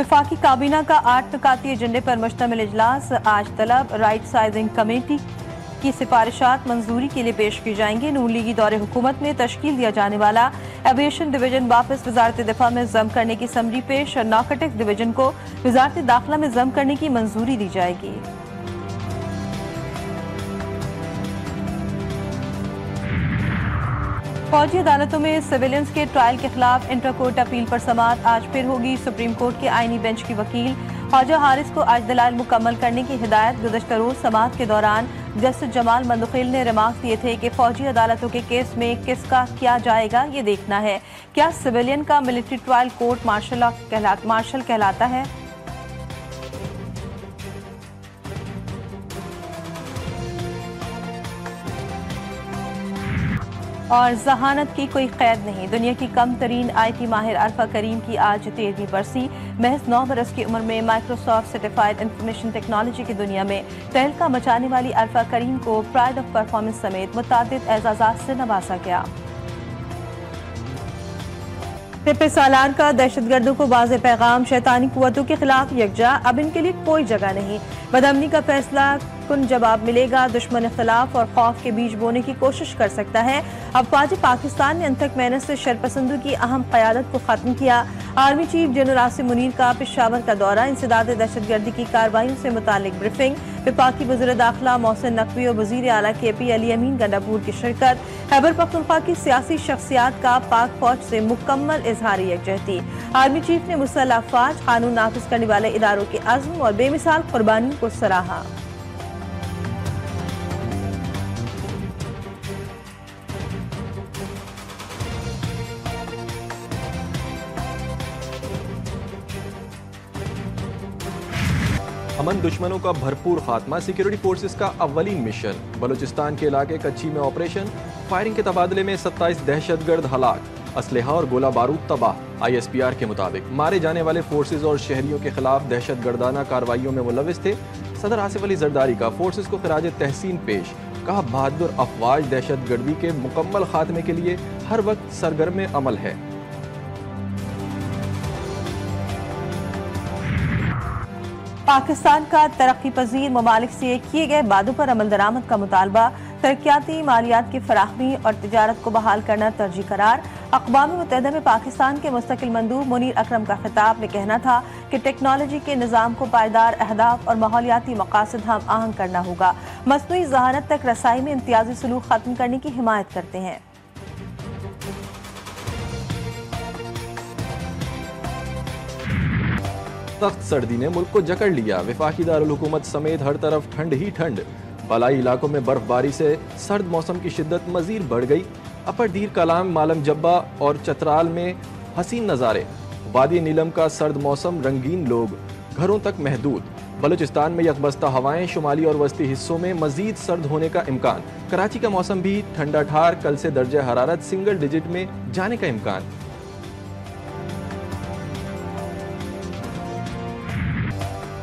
वफाकी काबीना का 8 नुकाती एजेंडे पर मुश्तमिल इजलास आज तलब। राइट साइजिंग कमेटी की सिफारिशात मंजूरी के लिए पेश की जाएंगी। नून लीगी दौरे हुकूमत में तश्कील दिया जाने वाला एविएशन डिवीजन वापस वजारत दिफा में जम करने की समरी पेश। नार्कोटिक्स डिवीजन को वजारत दाखिला में जम करने की मंजूरी दी जाएगी। फौजी अदालतों में सिविलियंस के ट्रायल के खिलाफ इंटर कोर्ट अपील पर समाअत आज फिर होगी। सुप्रीम कोर्ट के आईनी बेंच की वकील ख्वाजा हारिस को आज दलाइल मुकम्मल करने की हिदायत। गुज़श्ता रोज समाअत के दौरान जस्टिस जमाल मंदखिल ने रिमार्क दिए थे कि फौजी अदालतों के केस में किसका क्या जाएगा ये देखना है। क्या सिविलियन का मिलिट्री ट्रायल कोर्ट मार्शल कहलाता है? और जहानत की कोई कैद नहीं। दुनिया की कम तरीन IT माहिर अरफा करीम की आज 13वीं बरसी। महज 9 बरस की उम्र में माइक्रोसॉफ्ट सर्टिफाइड इंफॉर्मेशन टेक्नोलॉजी की दुनिया में तहलका मचाने वाली अरफा करीम को प्राइड ऑफ परफॉर्मेंस समेत मुतादिद एजाज़ात से नवाजा गया। तिप सालान का दहशतगर्दों को वाज़ेह पैगाम, शैतानी कुव्वतों के खिलाफ यकजा, अब इनके लिए कोई जगह नहीं। बदअमनी का फैसला कुन जवाब मिलेगा। दुश्मन इख्तलाफ और खौफ के बीज बोने की कोशिश कर सकता है। अफवाज पाकिस्तान ने अंतक मेहनत से शरपसंदों की अहम क़यादत को खत्म किया। Army chief general Asim Munir का पेशावर का दौरा। इंसदाद दहशतगर्दी की कार्रवाइयों से मुतालिक ब्रीफिंग। वफाकी वज़ीर दाखिला मोहसिन नकवी और वज़ीर आला KP अली अमीन गंडापुर की शिरकत। खैबर पख्तूनख्वा की सियासी शख्सियात का पाक फौज से मुकम्मल इजहारी यकजहती। आर्मी चीफ ने मुसल्लह अफवाज, कानून नाफिज करने वाले इदारों के अज़्म और बेमिसाल कुर्बानी को सराहा। अमन दुश्मनों का भरपूर खात्मा, सिक्योरिटी फोर्सेस का अव्वलीन मिशन। बलूचिस्तान के इलाके कच्ची में ऑपरेशन, फायरिंग के तबादले में 27 दहशतगर्द हलाक, असलहा और गोला बारूद तबाह। ISPR के मुताबिक मारे जाने वाले फोर्सेस और शहरियों के खिलाफ दहशतगर्दाना कार्रवाइयों में मुलविस थे। सदर आसिफ अली जरदारी का फोर्सेस को खिराज तहसीन पेश। कहा, बहादुर अफवाज दहशतगर्दी के मुकम्मल खात्मे के लिए हर वक्त सरगर्म अमल है। पाकिस्तान का तरक्की पजीर ममालिक से किए गए वादों पर अमल दरामद का मुतालबा। तरक्याती मालियात की फराहमी और तिजारत को बहाल करना तरजीह करार। अक़वाम मुत्तहिदा में पाकिस्तान के मुस्तकिल मंदूब मुनीर अकरम का खिताब में कहना था कि टेक्नोलॉजी के निज़ाम को पायदार अहदाफ और माहौलियाती मकासद हम आहंग करना होगा। मसनूई जहानत तक रसाई में इम्तियाजी सलूक खत्म करने की हिमायत करते हैं। सख्त सर्दी ने मुल्क को जकड़ लिया। वफाकी दारुल हुकूमत समेत हर तरफ ठंड ही ठंड। बलाई इलाकों में बर्फबारी से सर्द मौसम की शिद्दत मजीद बढ़ गई। अपर दीर कलाम, मालम जब्बा और चतराल में हसीन नज़ारे। वादी नीलम का सर्द मौसम, रंगीन लोग, घरों तक महदूद। बलूचिस्तान में यकबस्ता हवाएं, शुमाली और वस्ती हिस्सों में मजीद सर्द होने का इम्कान। कराची का मौसम भी ठंडा ठार, कल से दर्जे हरारत सिंगल डिजिट में जाने का इम्कान।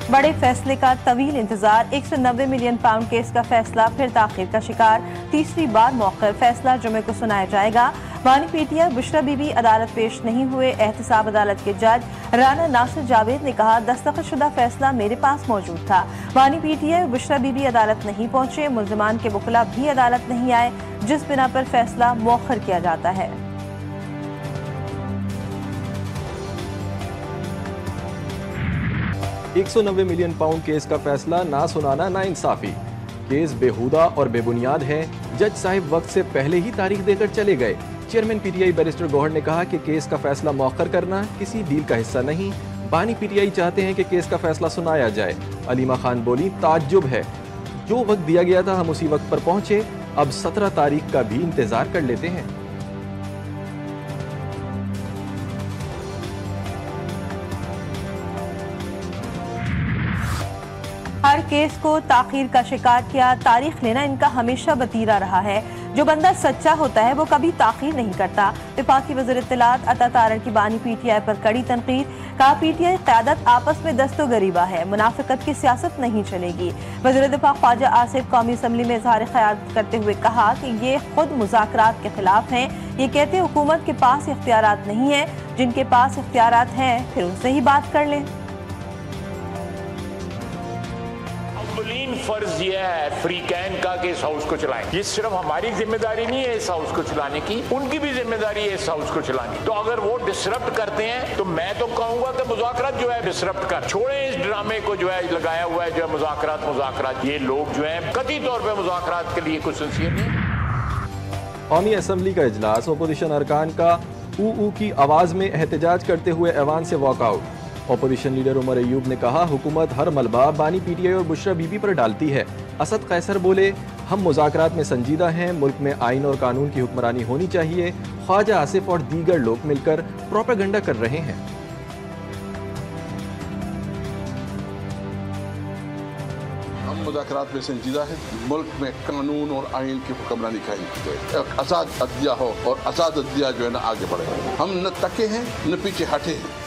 बड़े फैसले का तवील इंतजार। 190 मिलियन पाउंड केस का फैसला फिर ताखिर का शिकार। तीसरी बार मौखर, फैसला जुमे को सुनाया जाएगा। बानी PTI बुशरा बीबी अदालत पेश नहीं हुए। एहतसाब अदालत के जज राना नासिर जावेद ने कहा, दस्तखतशुदा फैसला मेरे पास मौजूद था। बानी PTI बुशरा बीबी अदालत नहीं पहुंचे। मुल्जिमान के वकील भी अदालत नहीं आए, जिस बिना पर फैसला मौखर किया जाता है। 190 मिलियन पाउंड केस का फैसला, ना सुनाना ना इंसाफी। केस बेहुदा और बेबुनियाद है। जज साहिब वक्त से पहले ही तारीख देकर चले गए। चेयरमैन PTI बैरिस्टर गौहर ने कहा कि केस का फैसला मौखर करना किसी डील का हिस्सा नहीं। बानी PTI चाहते हैं कि केस का फैसला सुनाया जाए। अलीमा खान बोली, ताज्जुब है, जो वक्त दिया गया था हम उसी वक्त पर पहुंचे। अब 17 तारीख का भी इंतजार कर लेते हैं। हर केस को ताखीर का शिकार किया। तारीख लेना इनका हमेशा बतीरा रहा है। जो बंदा सच्चा होता है वो कभी ताखीर नहीं करता। वफाकी वज़ीर इत्तलात अता तारड़ की बानी PTI पर कड़ी तनकीद। कहा, PTI क़यादत आपस में दस्तोगरीबा है, मुनाफिकत की सियासत नहीं चलेगी। वज़ीर दिफा ख्वाजा आसिफ कौमी असम्बली में इज़हार ख्याल करते हुए कहा कि ये खुद मुज़ाकरात के खिलाफ हैं। ये कहते हुकूमत के पास इख्तियारात नहीं है। जिनके पास इख्तियारात हैं फिर उनसे ही बात कर लें। मेन फर्ज ये है फ्री कैन का कि इस हाउस को चलाएं। ये सिर्फ हमारी जिम्मेदारी नहीं है इस हाउस को चलाने की, उनकी भी जिम्मेदारी है इस हाउस को चलाने। तो अगर वो डिसरप्ट करते हैं तो मैं तो कहूंगा कि मुज़ाकरात जो है डिसरप्ट कर छोड़ें, इस ड्रामे को जो है लगाया हुआ है जो है मुज़ाकरात। ये लोग जो है कतई तौर पर मुज़ाकरात के लिए कुछ सिंसियर नहीं। कौमी असम्बली का इजलास, अपोजिशन अरकान का ऊ की आवाज़ में एहतजाज करते हुए ऐवान से walkout. Opposition leader Umar Ayub ने कहा हुकूमत हर मलबा बानी पीटीआई और बुशरा बीबी पर डालती है। असद कैसर बोले हम मुज़ाकरात में संजीदा हैं, मुल्क में आइन और कानून की हुक्मरानी होनी चाहिए। ख्वाजा आसिफ और दीगर लोग मिलकर प्रोपेगेंडा कर रहे हैं। हम मुज़ाकरात में संजीदा है, मुल्क में कानून और आइन की हुक्मरानी कायम की जाए, आज़ाद अदलिया हो और आज़ाद अदलिया जो है ना आगे बढ़े। हम न तके हैं न पीछे हटे हैं।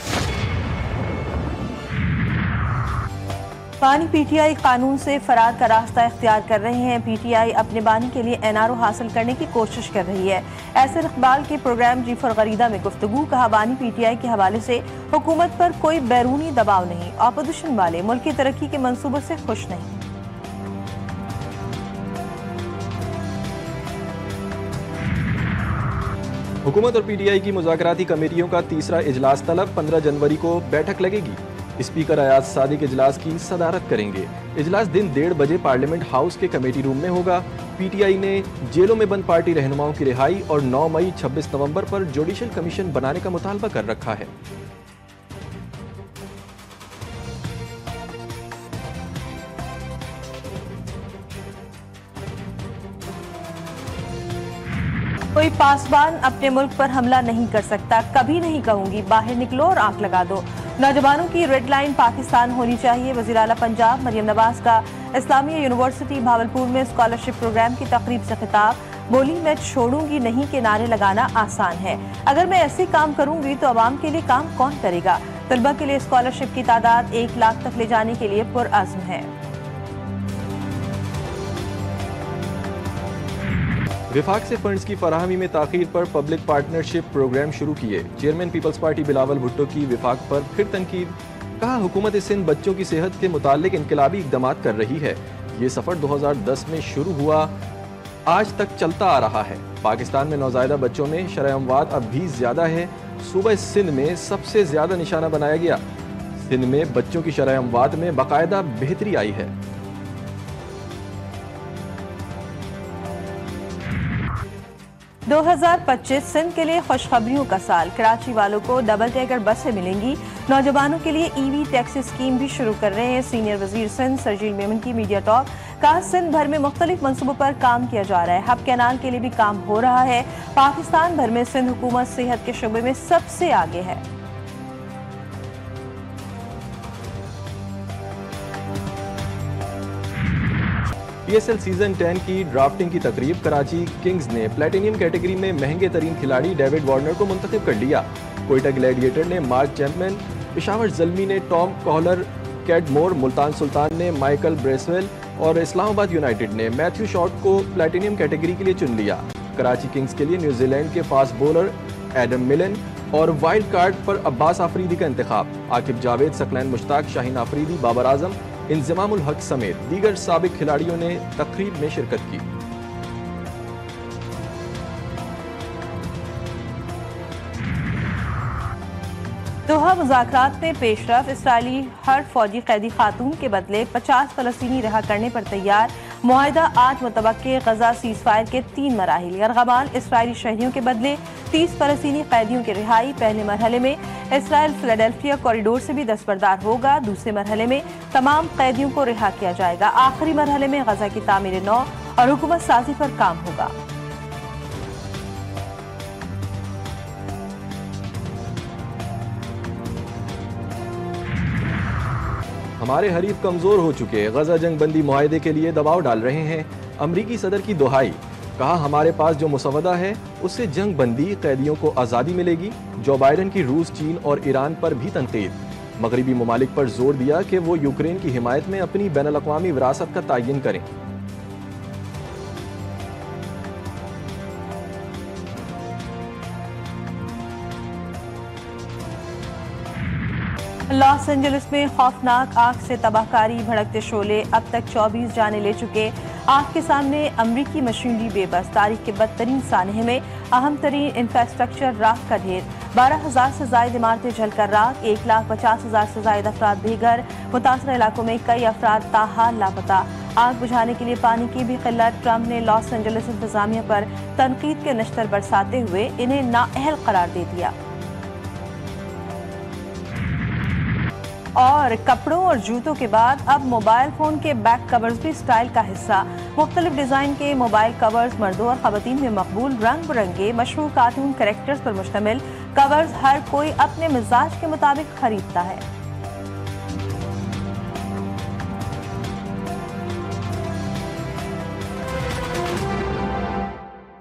बानी पीटीआई कानून से फरार का रास्ता इख्तियार कर रहे हैं। पीटीआई अपने बानी के लिए एनआरओ हासिल करने की कोशिश कर रही है। एसर इकबाल के प्रोग्राम जीफर गरीदा में गुफ्तगू। कहा बानी पीटीआई के हवाले से हुकूमत पर कोई बैरूनी दबाव नहीं, अपोजिशन वाले मुल्क की तरक्की के मंसूबों से खुश नहीं। हुकूमत और पीटीआई की मुज़ाकराती कमेटियों का तीसरा इजलास तलब, 15 जनवरी को बैठक लगेगी। स्पीकर अयाज सादिक इजलास की सदारत करेंगे। इजलास दिन 1:30 बजे पार्लियामेंट हाउस के कमेटी रूम में होगा। पीटीआई ने जेलों में बंद पार्टी रहनुमाओं की रिहाई और 9 मई 26 नवंबर पर जुडिशल कमीशन बनाने का मुतालबा कर रखा है। कोई पासवान अपने मुल्क पर हमला नहीं कर सकता, कभी नहीं कहूंगी, बाहर निकलो और आंख लगा दो। नौजवानों की रेड लाइन पाकिस्तान होनी चाहिए। वज़ीर आला पंजाब मरियम नवाज का इस्लामिया यूनिवर्सिटी भावलपुर में स्कॉलरशिप प्रोग्राम की तकरीब से खिताब। बोली मैं छोड़ूंगी नहीं के नारे लगाना आसान है, अगर मैं ऐसे काम करूंगी तो अवाम के लिए काम कौन करेगा। तलबा के लिए स्कॉलरशिप की तादाद 1 लाख तक ले जाने के लिए पुरअज़्म है। विफाक से फंड्स की फराहमी में ताखीर पर पब्लिक पार्टनरशिप प्रोग्राम शुरू किए। Chairman Peoples Party Bilawal Bhutto की विफाक पर फिर तनकीद। कहा हुकूमत सिंध बच्चों की सेहत के मुतालिक इनकलाबी इक़दामात कर रही है। ये सफ़र 2010 में शुरू हुआ, आज तक चलता आ रहा है। पाकिस्तान में नौज़ायदा बच्चों में शरह अमवात अब भी ज़्यादा है। सूबा सिंध में सबसे ज़्यादा निशाना बनाया गया। सिंध में बच्चों की शरह अमवात में बाकायदा बेहतरी आई है। 2025 सिंध के लिए खुशखबरियों का साल। कराची वालों को डबल डेकर बसें मिलेंगी। नौजवानों के लिए ईवी टैक्सी स्कीम भी शुरू कर रहे हैं सीनियर वजीर सिंध सरजील मेमन की मीडिया टॉक। कहा सिंध भर में मुख्तलिफ मनसूबों पर काम किया जा रहा है। हब कैनाल के लिए भी काम हो रहा है। पाकिस्तान भर में सिंध हुकूमत सेहत के शुबे में सबसे आगे है। PSL सीजन 10 की ड्राफ्टिंग की तकरीब। कराची किंग्स ने प्लेटिनियम कैटेगरी में महंगे तरीन खिलाड़ी डेविड वार्नर को मुंतखब कर लिया। कोयटा ग्लैडिएटर ने मार्क चैंपियन, पेशावर ज़ल्मी ने Tom collar Cadmore, Multan Sultan ने माइकल ब्रेसवेल और इस्लामाबाद यूनाइटेड ने मैथ्यू शॉर्ट को प्लेटिनियम कैटेगरी के लिए चुन लिया। कराची किंग्स के लिए न्यूजीलैंड के फास्ट बॉलर एडम मिलन और वाइल्ड कार्ड पर अब्बास आफरीदी का इंतखाब। आकिब जावेद, सकलैन मुश्ताक, शाहीन आफरीदी, बाबर आजम, इंजमामुल हक समेत दीगर साबिक खिलाड़ियों ने तकरीब में शिरकत की। दोहा मुज़ाकरात में पेशरफ। इसराइली हर फौजी कैदी खातून के बदले 50 फलस्तीनी रिहा करने पर तैयार। मुआहिदा 8 मुतवक्के गजा सीज फायर के 3 मराहिल। यरगमाल इसराइली शहरियों के बदले 30 फलस्तीनी कैदियों की रिहाई। पहले मरहले में इसराइल फिलाडेल्फिया कॉरिडोर से भी दस्तबरदार होगा। दूसरे मरहले में तमाम कैदियों को रिहा किया जाएगा। आखिरी मरहले में गजा की तामीर नौ और हुकूमत साजी पर काम होगा। हमारे हरीफ कमजोर हो चुके, गजा जंग बंदी मुआहदे के लिए दबाव डाल रहे हैं। अमरीकी सदर की दोहाई। कहा हमारे पास जो मुसवदा है उससे जंग बंदी, कैदियों को आज़ादी मिलेगी। जो बाइडन की रूस, चीन और ईरान पर भी तनकीद। मगरबी ममालिक पर जोर दिया कि वो यूक्रेन की हिमायत में अपनी बैनुल-अक़वामी विरासत का तयन करें। लॉस एंजलिस में खौफनाक आग से तबाहकारी, भड़कते शोले, अब तक 24 जाने ले चुके। आग के सामने अमरीकी मशीनरी बेबस, तारीख के बदतरीन सानहे में अहम तरीन इंफ्रास्ट्रक्चर राख का ढेर। 12,000 से ज्यादा इमारतें जलकर राख, 1,50,000 से ज्यादा अफराद बेघर। मुतासर इलाकों में कई अफराद ताहाल लापता। आग बुझाने के लिए पानी की भी किल्लत। ट्रंप ने लॉस एंजलिस इंतजामिया पर तनकीद के नश्तर बरसाते हुए इन्हें नाअहल करार दे दिया। और कपड़ों और जूतों के बाद अब मोबाइल फोन के बैक कवर्स भी स्टाइल का हिस्सा। मुख्तलिफ डिजाइन के मोबाइल कवर्स मर्दों और खवातीन में मकबूल, रंग बिरंगे मशहूर कार्टून कैरेक्टर्स पर मुश्तमिल कवर्स हर कोई अपने मिजाज के मुताबिक खरीदता है।